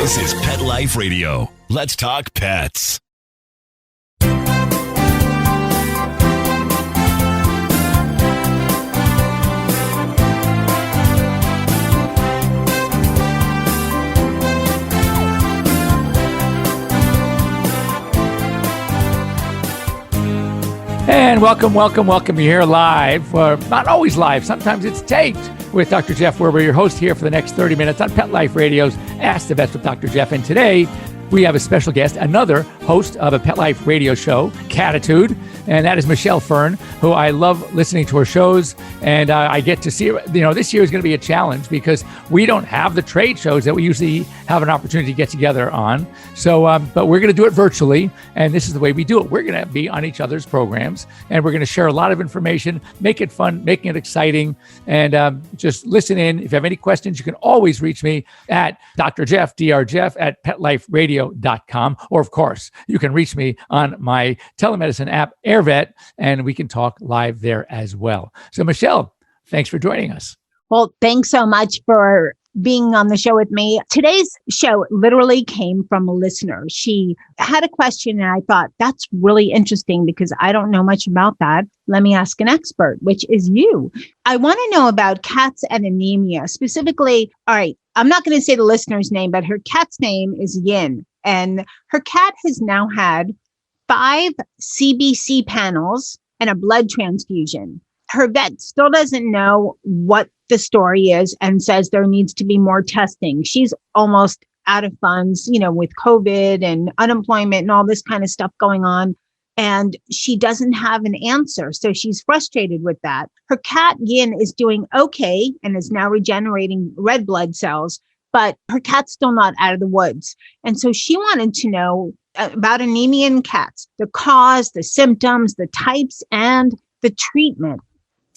This is Pet Life Radio. Let's talk pets. And welcome. You're here live, or not always live. Sometimes it's taped with Dr. Jeff, where we're your host here for the next 30 minutes on Pet Life Radio's Ask the Vets with Dr. Jeff. And today we have a special guest, another host of a Pet Life Radio show, Cattitude, and that is Michelle Fern, who I love listening to her shows. And I get to see her. This year is going to be a challenge because we don't have the trade shows that we usually have an opportunity to get together on. So, but we're going to do it virtually, and this is the way we do it. We're going to be on each other's programs, and we're going to share a lot of information, make it fun, making it exciting, and just listen in. If you have any questions, you can always reach me at Dr. Jeff, Dr. Jeff at PetLifeRadio.com, or of course, you can reach me on my telemedicine app, AirVet, and we can talk live there as well. So, Michelle, thanks for joining us. Well, thanks so much for being on the show with me. Today's show literally came from a listener. She had a question and I thought, that's really interesting because I don't know much about that. Let me ask an expert, which is you. I want to know about cats and anemia. Specifically, all right, I'm not going to say the listener's name, but her cat's name is Yin. And her cat has now had 5 CBC panels and a blood transfusion. Her vet still doesn't know what the story is and says there needs to be more testing. She's almost out of funds, with COVID and unemployment and all this kind of stuff going on. And she doesn't have an answer. So she's frustrated with that. Her cat Yin is doing okay and is now regenerating red blood cells, but her cat's still not out of the woods. And so she wanted to know about anemia in cats, the cause, the symptoms, the types, and the treatment.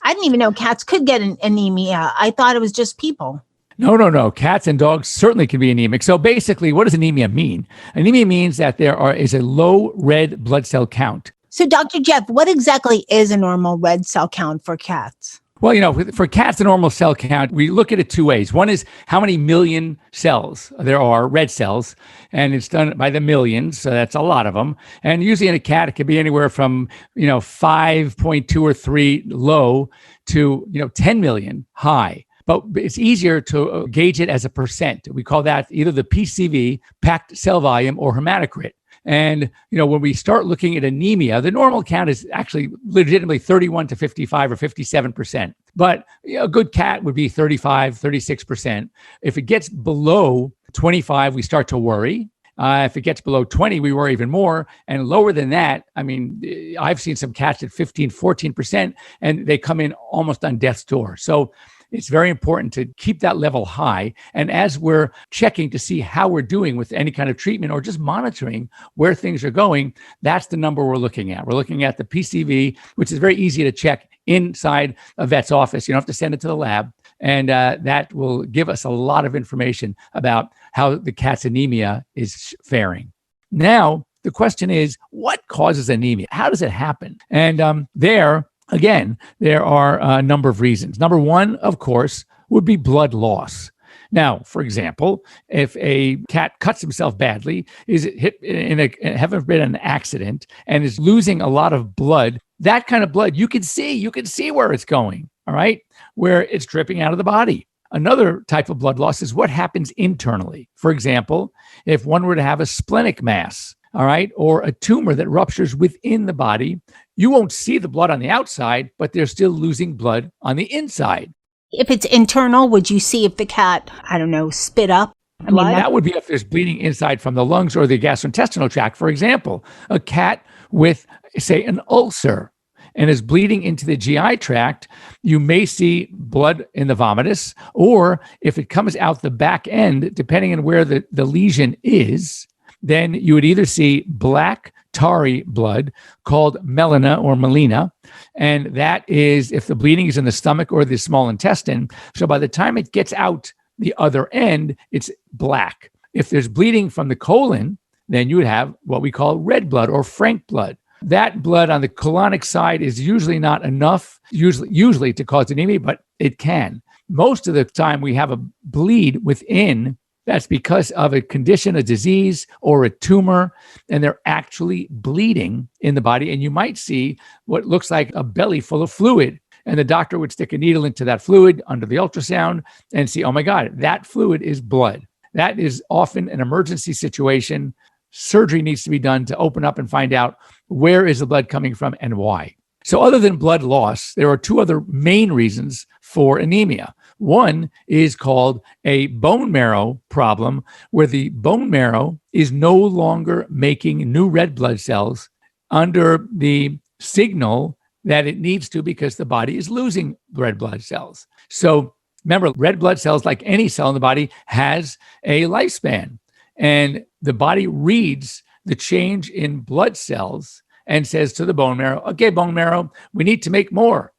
I didn't even know cats could get an anemia. I thought it was just people. No. Cats and dogs certainly can be anemic. So basically, what does anemia mean? Anemia means that there is a low red blood cell count. So Dr. Jeff, what exactly is a normal red cell count for cats? Well, for cats, the normal cell count, we look at it 2 ways. One is how many million cells there are, red cells, and it's done by the millions, so that's a lot of them. And usually in a cat, it could be anywhere from, 5.2 or 3 low to, 10 million high. But it's easier to gauge it as a percent. We call that either the PCV, packed cell volume, or hematocrit. And, when we start looking at anemia, the normal count is actually legitimately 31 to 55 or 57%. But a good cat would be 35, 36%. If it gets below 25, we start to worry. If it gets below 20, we worry even more. And lower than that, I've seen some cats at 15, 14%, and they come in almost on death's door. So it's very important to keep that level high. And as we're checking to see how we're doing with any kind of treatment or just monitoring where things are going, that's the number we're looking at. We're looking at the PCV, which is very easy to check inside a vet's office. You don't have to send it to the lab. And that will give us a lot of information about how the cat's anemia is faring. Now, the question is, what causes anemia? How does it happen? And Again, there are a number of reasons. Number one, of course, would be blood loss. Now, for example, if a cat cuts himself badly, is hit in heaven forbid, an accident, and is losing a lot of blood, that kind of blood, you can see where it's going, all right, where it's dripping out of the body. Another type of blood loss is what happens internally. For example, if one were to have a splenic mass, all right, or a tumor that ruptures within the body, you won't see the blood on the outside, but they're still losing blood on the inside. If it's internal, would you see if the cat, spit up blood? That would be if there's bleeding inside from the lungs or the gastrointestinal tract. For example, a cat with, say, an ulcer and is bleeding into the GI tract, you may see blood in the vomitus, or if it comes out the back end, depending on where the lesion is, then you would either see black, tarry blood called melena, and that is if the bleeding is in the stomach or the small intestine. So by the time it gets out the other end, it's black. If there's bleeding from the colon, then you would have what we call red blood or frank blood. That blood on the colonic side is usually not enough, usually to cause anemia, but it can. Most of the time we have a bleed within that's because of a condition, a disease, or a tumor, and they're actually bleeding in the body. And you might see what looks like a belly full of fluid. And the doctor would stick a needle into that fluid under the ultrasound and see, oh my God, that fluid is blood. That is often an emergency situation. Surgery needs to be done to open up and find out where is the blood coming from and why. So other than blood loss, there are two other main reasons for anemia. One is called a bone marrow problem, where the bone marrow is no longer making new red blood cells under the signal that it needs to, because the body is losing red blood cells. So remember, red blood cells, like any cell in the body, has a lifespan. And the body reads the change in blood cells and says to the bone marrow, okay, bone marrow, we need to make more.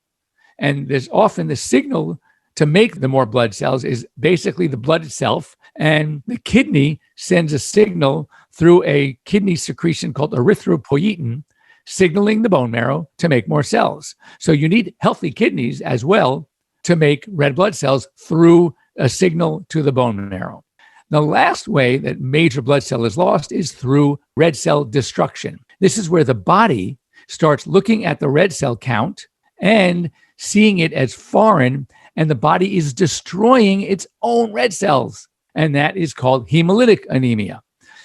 And there's often the signal to make the more blood cells is basically the blood itself. And the kidney sends a signal through a kidney secretion called erythropoietin, signaling the bone marrow to make more cells. So you need healthy kidneys as well to make red blood cells through a signal to the bone marrow. The last way that major blood cell is lost is through red cell destruction. This is where the body starts looking at the red cell count and seeing it as foreign, and the body is destroying its own red cells. And that is called hemolytic anemia.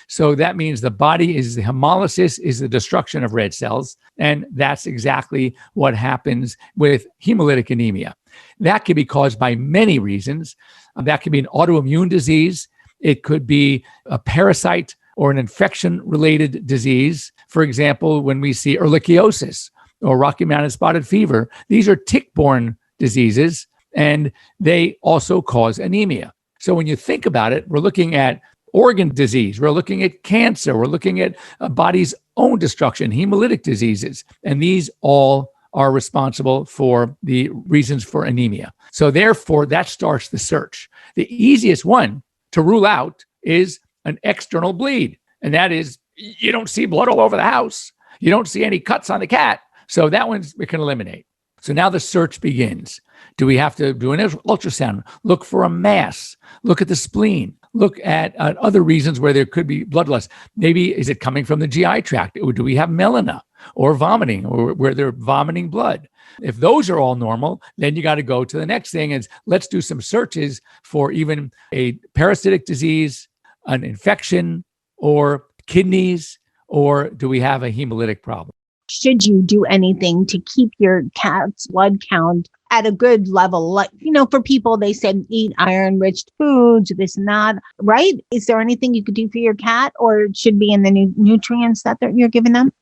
So that means the body is the hemolysis, is the destruction of red cells. And that's exactly what happens with hemolytic anemia. That can be caused by many reasons. That can be an autoimmune disease. It could be a parasite or an infection-related disease. For example, when we see ehrlichiosis or Rocky Mountain spotted fever, these are tick-borne diseases, and they also cause anemia. So when you think about it, we're looking at organ disease, we're looking at cancer, we're looking at a body's own destruction, hemolytic diseases, and these all are responsible for the reasons for anemia. So therefore, that starts the search. The easiest one to rule out is an external bleed, and that is you don't see blood all over the house. You don't see any cuts on the cat. So that one we can eliminate. So now the search begins. Do we have to do an ultrasound? Look for a mass. Look at the spleen. Look at other reasons where there could be blood loss. Maybe is it coming from the GI tract? Or do we have melena or vomiting, or where they're vomiting blood? If those are all normal, then you got to go to the next thing is let's do some searches for even a parasitic disease, an infection, or kidneys, or do we have a hemolytic problem? Should you do anything to keep your cat's blood count at a good level? Like, for people, they said eat iron-rich foods, this and that, right? Is there anything you could do for your cat, or it should be in the nutrients that you're giving them?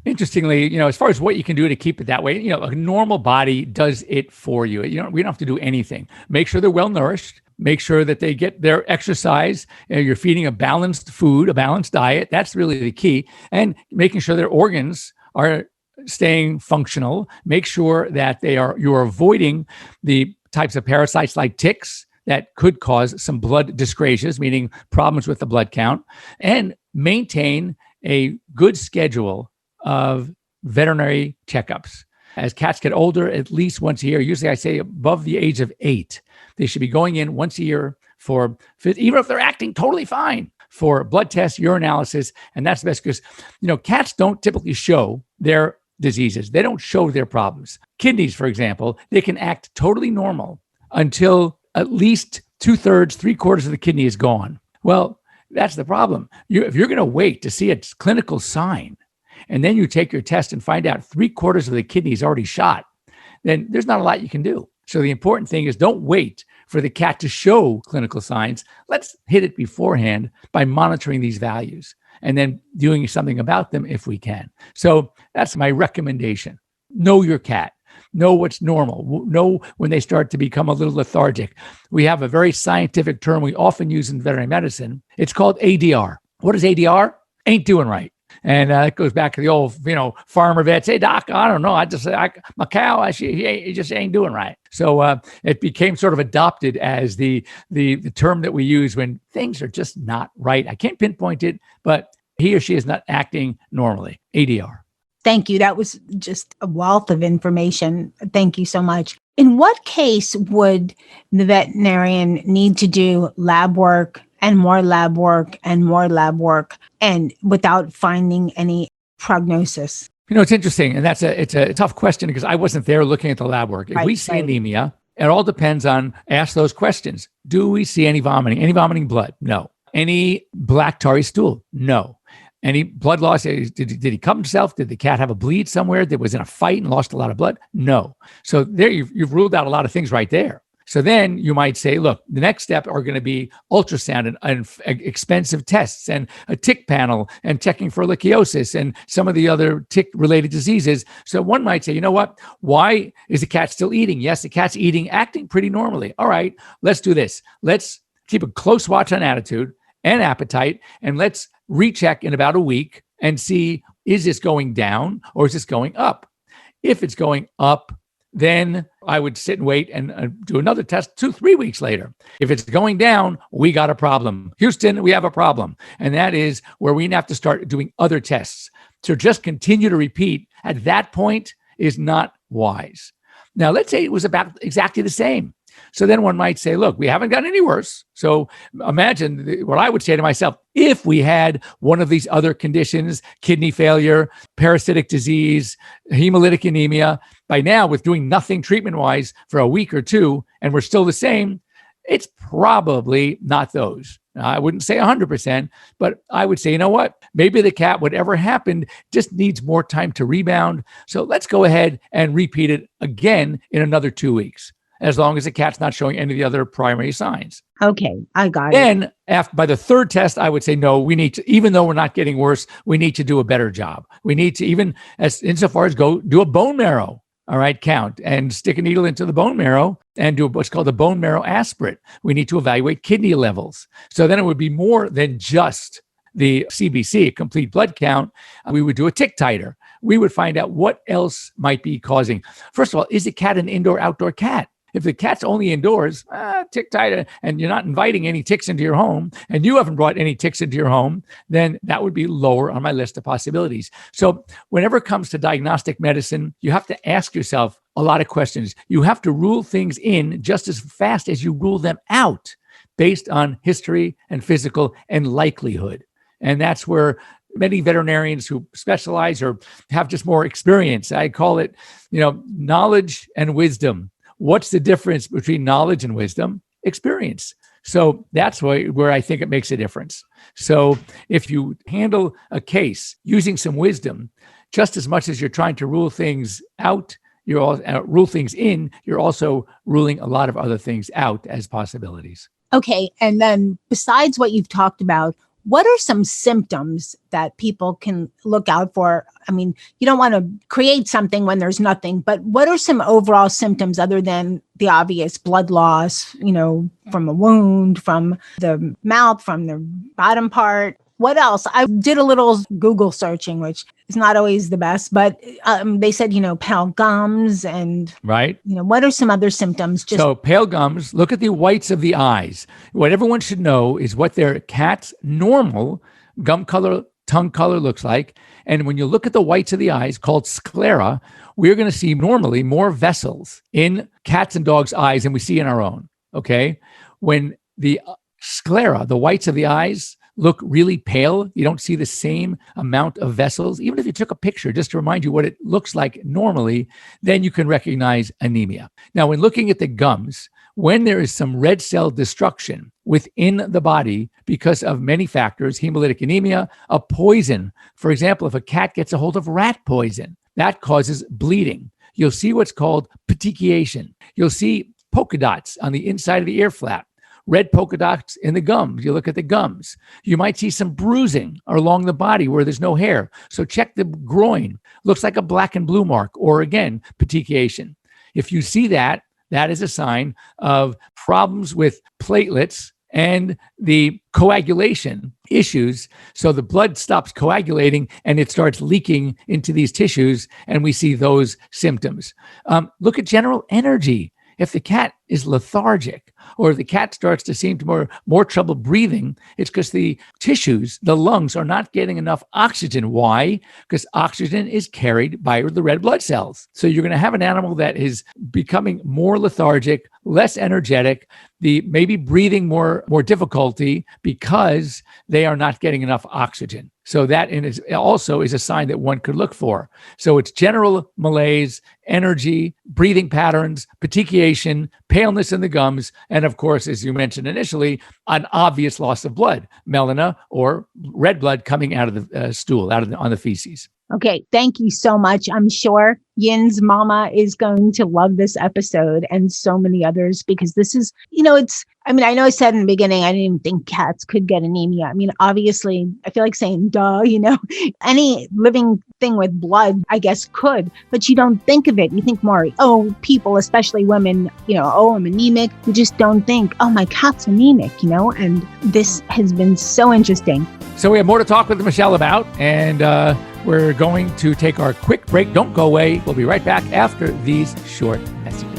Interestingly, as far as what you can do to keep it that way, a normal body does it for you. We don't have to do anything. Make sure they're well nourished. Make sure that they get their exercise. You're feeding a balanced food, a balanced diet. That's really the key. And making sure their organs are staying functional. Make sure that you're avoiding the types of parasites like ticks that could cause some blood dyscrasias, meaning problems with the blood count, and maintain a good schedule of veterinary checkups. As cats get older, at least once a year, usually I say above the age of 8, they should be going in once a year even if they're acting totally fine, for blood tests, urinalysis, and that's the best because, cats don't typically show their diseases. They don't show their problems. Kidneys, for example, they can act totally normal until at least 2/3, 3/4 of the kidney is gone. Well, that's the problem. If you're going to wait to see a clinical sign, and then you take your test and find out 3/4 of the kidney is already shot, then there's not a lot you can do. So the important thing is don't wait for the cat to show clinical signs. Let's hit it beforehand by monitoring these values and then doing something about them if we can. So that's my recommendation. Know your cat. Know what's normal. Know when they start to become a little lethargic. We have a very scientific term we often use in veterinary medicine. It's called ADR. What is ADR? Ain't doing right. And it goes back to the old, farmer vets. Hey, doc, I don't know. My cow, he just ain't doing right. So it became sort of adopted as the term that we use when things are just not right. I can't pinpoint it, but he or she is not acting normally. ADR. Thank you. That was just a wealth of information. Thank you so much. In what case would the veterinarian need to do lab work and more lab work and more lab work, and without finding any prognosis. It's interesting, and it's a tough question because I wasn't there looking at the lab work. If we see anemia, it all depends on, ask those questions. Do we see any vomiting? Any vomiting blood? No. Any black tarry stool? No. Any blood loss? Did he cut himself? Did the cat have a bleed somewhere? That was in a fight and lost a lot of blood? No. So there you've ruled out a lot of things right there. So then you might say, look, the next step are going to be ultrasound and expensive tests and a tick panel and checking for ehrlichiosis and some of the other tick-related diseases. So one might say, you know what? Why is the cat still eating? Yes, the cat's eating, acting pretty normally. All right, let's do this. Let's keep a close watch on attitude and appetite, and let's recheck in about a week and see, is this going down or is this going up? If it's going up, then I would sit and wait and do another test 2-3 weeks later. If it's going down, we got a problem. Houston, we have a problem. And that is where we have to start doing other tests. So just continue to repeat at that point is not wise. Now, let's say it was about exactly the same. So then one might say, look, we haven't gotten any worse. So imagine what I would say to myself, if we had one of these other conditions, kidney failure, parasitic disease, hemolytic anemia, by now with doing nothing treatment-wise for a week or two, and we're still the same, it's probably not those. Now, I wouldn't say 100%, but I would say, you know what? Maybe the cat, whatever happened, just needs more time to rebound. So let's go ahead and repeat it again in another 2 weeks, as long as the cat's not showing any of the other primary signs. Okay, I got it. Then by the third test, I would say, no, we need to, even though we're not getting worse, we need to do a better job. We need to, even as insofar as go do a bone marrow, all right, count and stick a needle into the bone marrow and do what's called a bone marrow aspirate. We need to evaluate kidney levels. So then it would be more than just the CBC, complete blood count. We would do a tick titer. We would find out what else might be causing. First of all, is the cat an indoor-outdoor cat? If the cat's only indoors, tick titer, and you're not inviting any ticks into your home, and you haven't brought any ticks into your home, then that would be lower on my list of possibilities. So whenever it comes to diagnostic medicine, you have to ask yourself a lot of questions. You have to rule things in just as fast as you rule them out based on history and physical and likelihood. And that's where many veterinarians who specialize or have just more experience, I call it, knowledge and wisdom. What's the difference between knowledge and wisdom? Experience. So that's where I think it makes a difference. So if you handle a case using some wisdom, just as much as you're trying to rule things out, you're all rule things in, you're also ruling a lot of other things out as possibilities. Okay. And then besides what you've talked about, what are some symptoms that people can look out for? I mean, you don't want to create something when there's nothing, but what are some overall symptoms other than the obvious blood loss, from a wound, from the mouth, from the bottom part? What else? I did a little Google searching, which is not always the best, but they said, pale gums and, right. What are some other symptoms? So pale gums, look at the whites of the eyes. What everyone should know is what their cat's normal gum color, tongue color looks like. And when you look at the whites of the eyes, called sclera, we're going to see normally more vessels in cats and dogs' eyes than we see in our own. Okay. When the sclera, the whites of the eyes, look really pale, you don't see the same amount of vessels. Even if you took a picture just to remind you what it looks like normally, then you can recognize anemia. Now, when looking at the gums, when there is some red cell destruction within the body because of many factors, hemolytic anemia, a poison. For example, if a cat gets a hold of rat poison, that causes bleeding. You'll see what's called petechiation. You'll see polka dots on the inside of the ear flap. Red polka dots in the gums. You look at the gums. You might see some bruising along the body where there's no hair. So check the groin. Looks like a black and blue mark, or again, petechiation. If you see that, that is a sign of problems with platelets and the coagulation issues. So the blood stops coagulating and it starts leaking into these tissues, and we see those symptoms. Look at general energy. if the cat is lethargic or the cat starts to seem to more trouble breathing, it's because the tissues, the lungs, are not getting enough oxygen. Why? Because oxygen is carried by the red blood cells. So you're going to have an animal that is becoming more lethargic, less energetic, maybe breathing more difficulty because they are not getting enough oxygen. So that also is a sign that one could look for. So it's general malaise, energy, breathing patterns, petechiation, paleness in the gums, and of course, as you mentioned initially, an obvious loss of blood, melena or red blood coming out of the stool, on the feces. Okay, thank you so much. I'm sure Yin's mama is going to love this episode and so many others because this is, I know I said in the beginning, I didn't even think cats could get anemia. I mean, obviously, I feel like saying duh, any living thing with blood, I guess could, but you don't think of it. You think more, people, especially women, I'm anemic. You just don't think, my cat's anemic, and this has been so interesting. So we have more to talk with Michelle about, and we're going to take our quick break. Don't go away. We'll be right back after these short messages.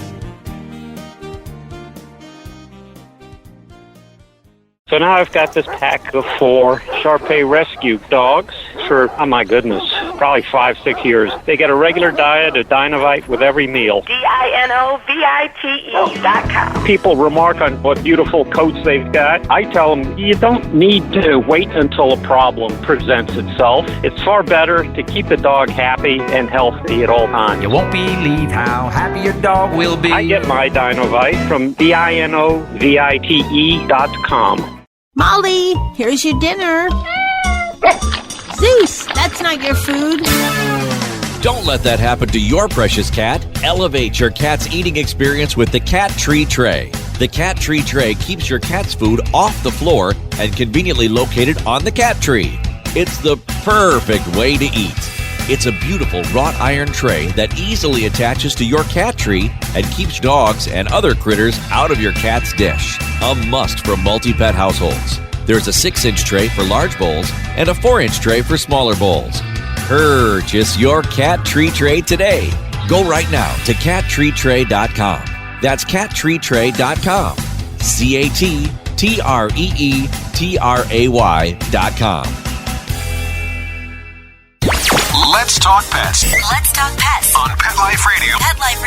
So now I've got this pack of 4 Shar-Pei rescue dogs for, oh my goodness, probably 5-6 years. They get a regular diet of Dinovite with every meal. DINOVITE.com. People remark on what beautiful coats they've got. I tell them, you don't need to wait until a problem presents itself. It's far better to keep the dog happy and healthy at all times. You won't believe how happy your dog will be. I get my Dinovite from DINOVITE.com. Molly, here's your dinner. Zeus, that's not your food. Don't let that happen to your precious cat. Elevate your cat's eating experience with the Cat Tree Tray. The Cat Tree Tray keeps your cat's food off the floor and conveniently located on the cat tree. It's the perfect way to eat. It's a beautiful wrought iron tray that easily attaches to your cat tree and keeps dogs and other critters out of your cat's dish. A must for multi-pet households. There's a 6-inch tray for large bowls and a 4-inch tray for smaller bowls. Purchase your Cat Tree Tray today. Go right now to cattreetray.com. That's cattreetray.com. CATTREETRAY.com. Let's talk pets Let's talk pets on Pet Life Radio. Pet Life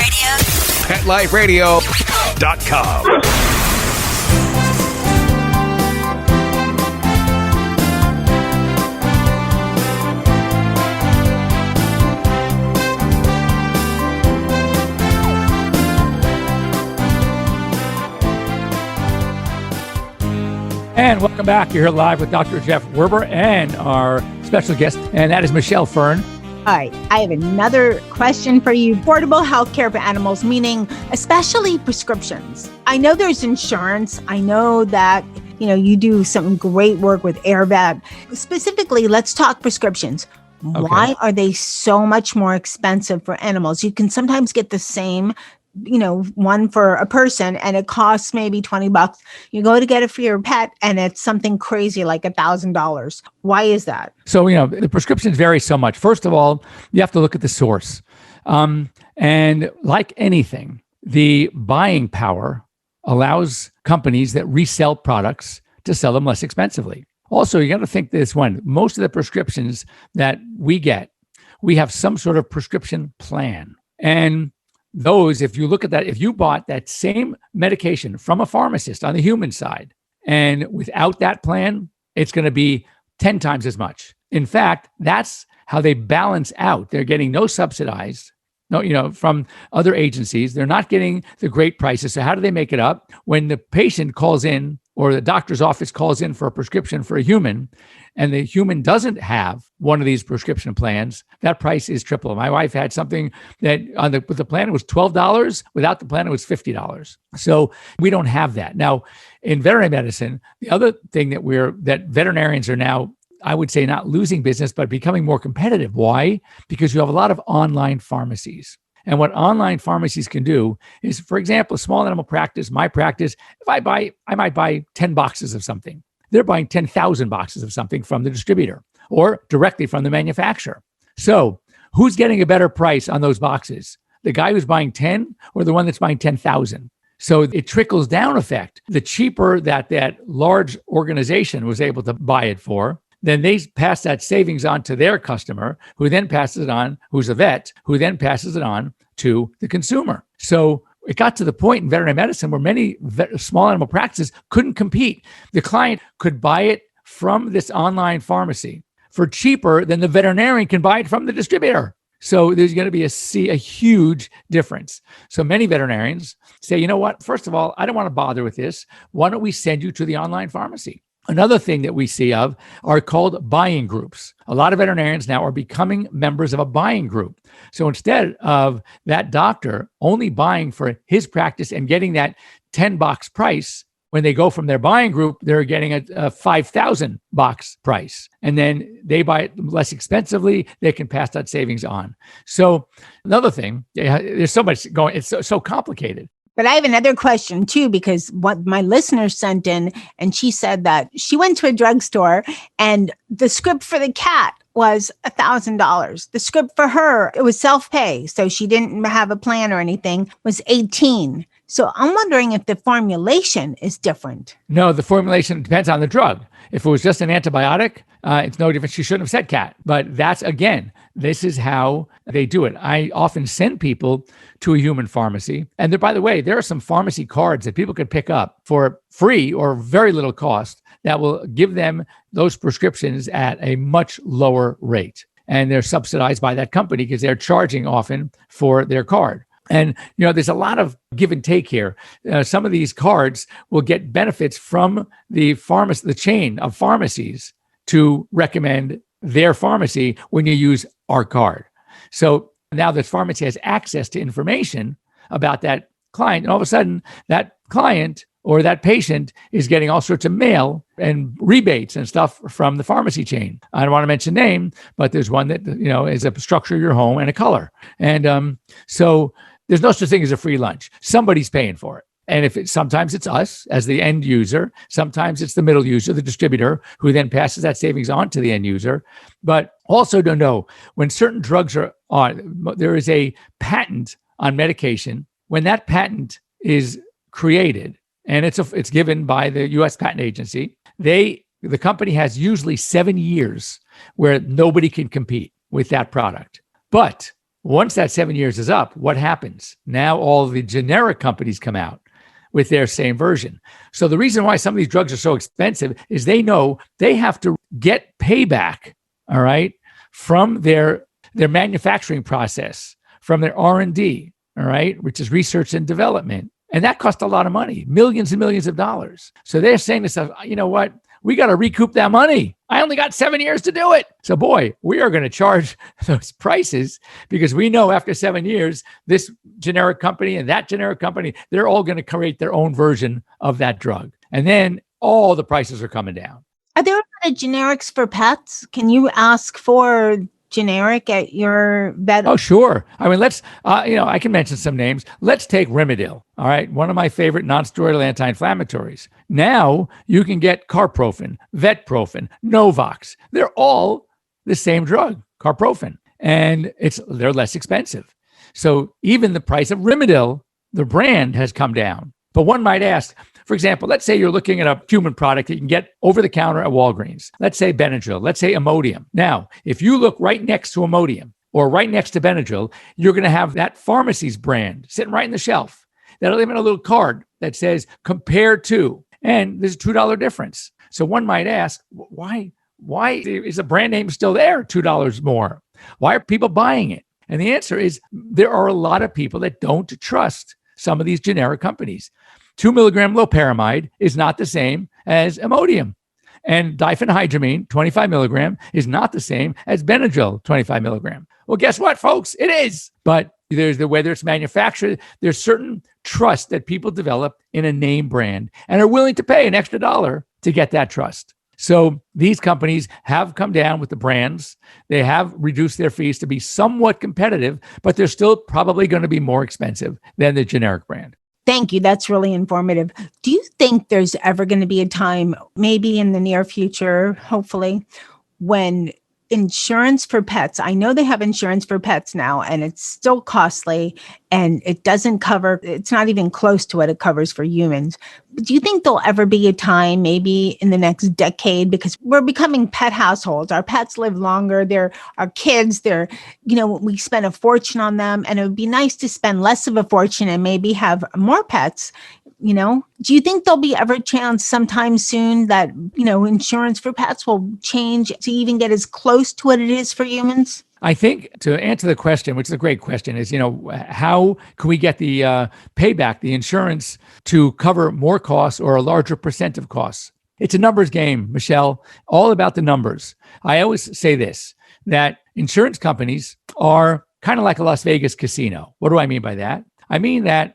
Radio. PetLifeRadio.com. And welcome back. You're here live with Dr. Jeff Werber and our special guest, and that is Michelle Fern. All right, I have another question for you. Affordable healthcare for animals, meaning especially prescriptions. I know there's insurance. I know that, you do some great work with AirVet. Specifically, let's talk prescriptions. Okay. Why are they so much more expensive for animals? You can sometimes get the same one for a person and it costs maybe $20. You go to get it for your pet and it's something crazy like $1,000. Why is that? So, the prescriptions vary so much. First of all, you have to look at the source. And like anything, the buying power allows companies that resell products to sell them less expensively. Also, you got to think this one. Most of the prescriptions that we get, we have some sort of prescription plan. And those, if you look at that, if you bought that same medication from a pharmacist on the human side, and without that plan, it's going to be 10 times as much. In fact, that's how they balance out. They're getting no subsidized, from other agencies. They're not getting the great prices. So how do they make it up? When the patient calls in or the doctor's office calls in for a prescription for a human, and the human doesn't have one of these prescription plans, that price is triple. My wife had something that with the plan it was $12. Without the plan, it was $50. So we don't have that. Now, in veterinary medicine, the other thing that veterinarians are now, I would say, not losing business, but becoming more competitive. Why? Because you have a lot of online pharmacies. And what online pharmacies can do is, for example, a small animal practice, my practice, I might buy 10 boxes of something. They're buying 10,000 boxes of something from the distributor or directly from the manufacturer. So who's getting a better price on those boxes? The guy who's buying 10 or the one that's buying 10,000? So it trickles down effect. The cheaper that large organization was able to buy it for, then they pass that savings on to their customer, who then passes it on, who's a vet, who then passes it on to the consumer. So it got to the point in veterinary medicine where many small animal practices couldn't compete. The client could buy it from this online pharmacy for cheaper than the veterinarian can buy it from the distributor. So there's going to be a huge difference. So many veterinarians say, you know what? First of all, I don't want to bother with this. Why don't we send you to the online pharmacy? Another thing that we see of are called buying groups. A lot of veterinarians now are becoming members of a buying group. So instead of that doctor only buying for his practice and getting that 10 box price, when they go from their buying group, they're getting a 5,000 box price. And then they buy it less expensively. They can pass that savings on. So another thing, there's so much going, it's so complicated. But I have another question too, because what my listener sent in, and she said that she went to a drugstore and the script for the cat was $1,000. The script for her, it was self-pay, so she didn't have a plan or anything, was $18. So I'm wondering if the formulation is different. No, the formulation depends on the drug. If it was just an antibiotic, it's no different. She shouldn't have said cat. But that's, again, this is how they do it. I often send people to a human pharmacy. And by the way, there are some pharmacy cards that people can pick up for free or very little cost that will give them those prescriptions at a much lower rate. And they're subsidized by that company because they're charging often for their card. And, there's a lot of give and take here. Some of these cards will get benefits from the chain of pharmacies to recommend their pharmacy when you use our card. So now this pharmacy has access to information about that client. And all of a sudden, that client or that patient is getting all sorts of mail and rebates and stuff from the pharmacy chain. I don't want to mention name, but there's one that, is a structure of your home and a color. And so there's no such thing as a free lunch. Somebody's paying for it. And sometimes it's us as the end user, sometimes it's the middle user, the distributor, who then passes that savings on to the end user. But also to know when certain drugs are on, there is a patent on medication. When that patent is created, and it's given by the U.S. Patent Agency, the company has usually 7 years where nobody can compete with that product. But once that 7 years is up, what happens? Now all the generic companies come out with their same version. So the reason why some of these drugs are so expensive is they know they have to get payback, all right, from their manufacturing process, from their R&D, all right, which is research and development. And that costs a lot of money, millions and millions of dollars. So they're saying to themselves, you know what? We got to recoup that money. I only got 7 years to do it. So boy, we are going to charge those prices because we know after 7 years, this generic company and that generic company, they're all going to create their own version of that drug. And then all the prices are coming down. Are there a lot of generics for pets? Can you ask for generic at your vet? Oh, sure. I mean, let's, I can mention some names. Let's take Rimadyl. All right. One of my favorite non-steroidal anti-inflammatories. Now you can get Carprofen, Vetprofen, Novox. They're all the same drug, Carprofen, and they're less expensive. So even the price of Rimadyl, the brand, has come down. But one might ask, for example, let's say you're looking at a human product that you can get over the counter at Walgreens. Let's say Benadryl. Let's say Imodium. Now, if you look right next to Imodium or right next to Benadryl, you're going to have that pharmacy's brand sitting right in the shelf. That'll even have a little card that says compared to, and there's a $2 difference. So one might ask, why is the brand name still there, $2 more? Why are people buying it? And the answer is there are a lot of people that don't trust some of these generic companies. 2 milligram loperamide is not the same as Imodium. And diphenhydramine, 25 milligram, is not the same as Benadryl, 25 milligram. Well, guess what, folks? It is. But whether it's manufactured, there's certain trust that people develop in a name brand and are willing to pay an extra $1 to get that trust. So these companies have come down with the brands. They have reduced their fees to be somewhat competitive, but they're still probably going to be more expensive than the generic brand. Thank you. That's really informative. Do you think there's ever going to be a time, maybe in the near future, hopefully, when insurance for pets. I know they have insurance for pets now, and it's still costly, and it doesn't cover, it's not even close to what it covers for humans. But do you think there'll ever be a time, maybe in the next decade, because we're becoming pet households, our pets live longer, they're our kids, we spend a fortune on them, and it would be nice to spend less of a fortune and maybe have more pets. Do you think there'll be ever a chance sometime soon that, insurance for pets will change to even get as close to what it is for humans? I think to answer the question, which is a great question, is, how can we get the payback, the insurance to cover more costs or a larger percent of costs? It's a numbers game, Michelle, all about the numbers. I always say this, that insurance companies are kind of like a Las Vegas casino. What do I mean by that? I mean that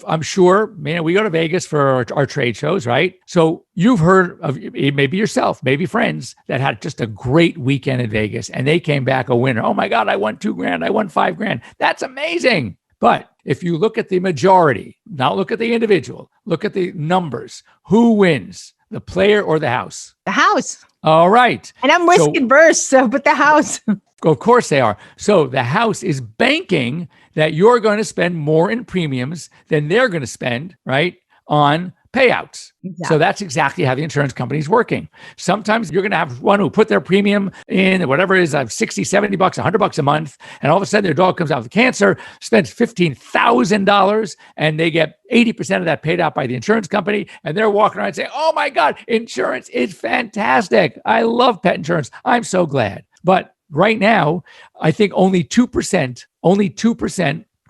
I'm sure, we go to Vegas for our trade shows, right? So you've heard of maybe yourself, maybe friends that had just a great weekend in Vegas and they came back a winner. Oh my God, I won $2,000. I won $5,000. That's amazing. But if you look at the majority, not look at the individual, look at the numbers, who wins, the player or the house? The house. All right. And I'm risk adverse, but the house. Of course they are. So the house is banking that you're going to spend more in premiums than they're going to spend, right, on payouts. Exactly. So that's exactly how the insurance company is working. Sometimes you're going to have one who put their premium in, whatever it is, $60, $70, $100 a month, and all of a sudden their dog comes out with cancer, spends $15,000, and they get 80% of that paid out by the insurance company, and they're walking around saying, oh my God, insurance is fantastic. I love pet insurance. I'm so glad. But right now, I think only 2%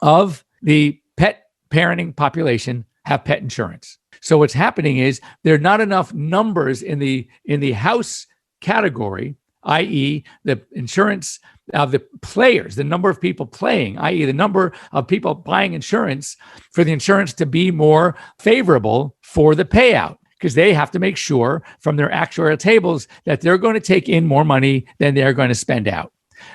of the pet parenting population have pet insurance. So what's happening is there are not enough numbers in the house category, i.e. the insurance of the players, the number of people playing, i.e. the number of people buying insurance for the insurance to be more favorable for the payout. Because they have to make sure from their actuarial tables that they're going to take in more money than they're going to spend out.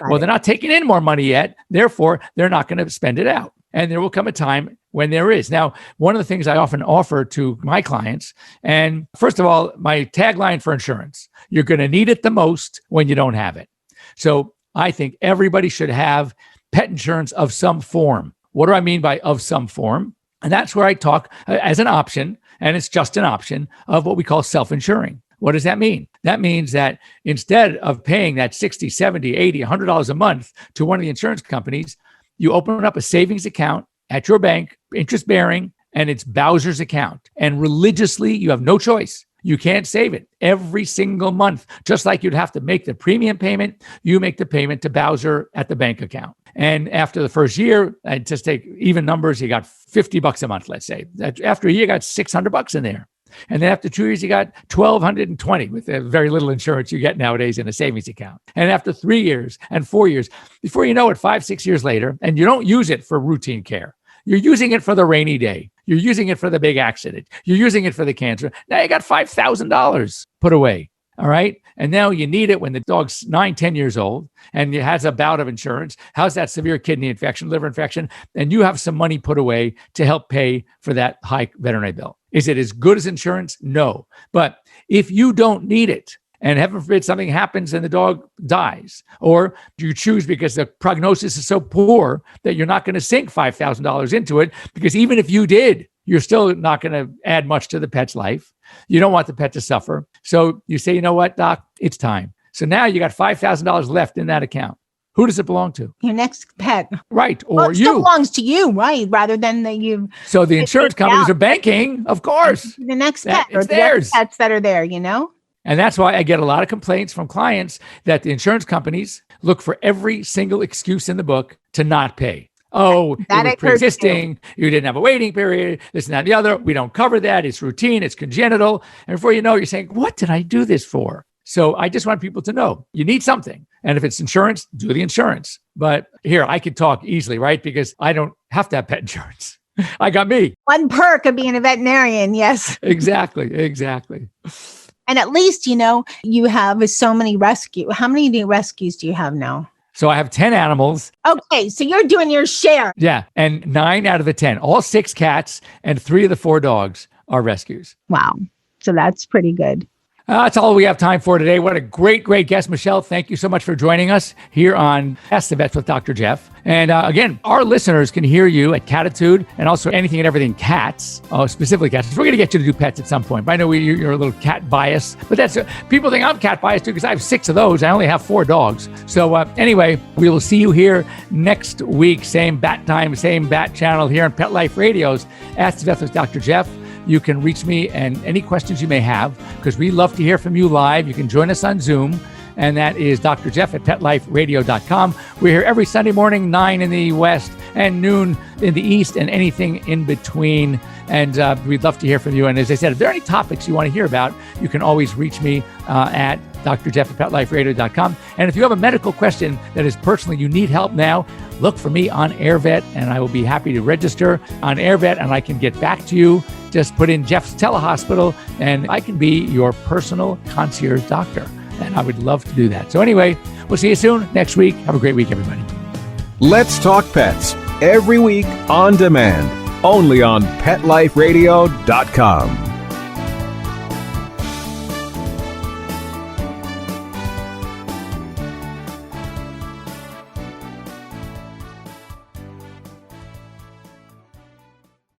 Well, they're not taking in more money yet. Therefore, they're not going to spend it out. And there will come a time when there is. Now, one of the things I often offer to my clients, and first of all, my tagline for insurance, you're going to need it the most when you don't have it. So I think everybody should have pet insurance of some form. What do I mean by of some form? And that's where I talk as an option, and it's just an option of what we call self-insuring. What does that mean? That means that instead of paying that $60, $70, $80, $100 a month to one of the insurance companies, you open up a savings account at your bank, interest bearing, and it's Bowser's account. And religiously, you have no choice. You can't save it every single month. Just like you'd have to make the premium payment, you make the payment to Bowser at the bank account. And after the first year, I'd just take even numbers, you got $50 a month, let's say. After a year, you got $600 in there. And then after 2 years, you got $1,220 with the very little insurance you get nowadays in a savings account. And after 3 years and 4 years, before you know it, 5, 6 years later, and you don't use it for routine care. You're using it for the rainy day. You're using it for the big accident. You're using it for the cancer. Now you got $5,000 put away. All right. And now you need it when the dog's 9, 10 years old and it has a bout of insurance, has that severe kidney infection, liver infection, and you have some money put away to help pay for that high veterinary bill. Is it as good as insurance? No. But if you don't need it, and heaven forbid something happens and the dog dies, or you choose because the prognosis is so poor that you're not going to sink $5,000 into it, because even if you did, you're still not going to add much to the pet's life. You don't want the pet to suffer. So you say, you know what, doc, it's time. So now you got $5,000 left in that account. Who does it belong to? Your next pet. Right. Or well, it you. Still belongs to you, right? Rather than that you. So the insurance companies are banking, of course. The next pet or it's the theirs. Pets that are there, you know? And that's why I get a lot of complaints from clients that the insurance companies look for every single excuse in the book to not pay. Oh, it was pre-existing. You didn't have a waiting period. This and that and the other. We don't cover that. It's routine. It's congenital. And before you know, you're saying, what did I do this for? So I just want people to know you need something. And if it's insurance, do the insurance. But here, I could talk easily, right? Because I don't have to have pet insurance. I got me. One perk of being a veterinarian. Yes. Exactly. And at least, you know, you have so many rescue. How many rescues do you have now? So I have 10 animals. Okay. So you're doing your share. Yeah. And 9 out of the 10, all 6 cats and 3 of the 4 dogs are rescues. Wow. So that's pretty good. That's all we have time for today. What a great guest, Michelle. Thank you so much for joining us here on Ask the Vets with Dr. Jeff. And again, our listeners can hear you at Cattitude and also anything and everything cats, specifically cats. We're going to get you to do pets at some point. But I know you're a little cat biased, but that's people think I'm cat biased too because I have 6 of those. I only have 4 dogs. So anyway, we will see you here next week. Same bat time, same bat channel here on Pet Life Radio's Ask the Vets with Dr. Jeff. You can reach me and any questions you may have because we love to hear from you live. You can join us on Zoom, and that is Dr. Jeff at PetLifeRadio.com. We're here every Sunday morning, 9 in the West and noon in the East and anything in between. And we'd love to hear from you. And as I said, if there are any topics you want to hear about, you can always reach me at Dr. Jeff at PetLifeRadio.com. And if you have a medical question that is personally, you need help now, look for me on AirVet, and I will be happy to register on AirVet, and I can get back to you. Just put in Jeff's Telehospital, and I can be your personal concierge doctor. And I would love to do that. So anyway, we'll see you soon next week. Have a great week, everybody. Let's Talk Pets, every week on demand, only on PetLifeRadio.com.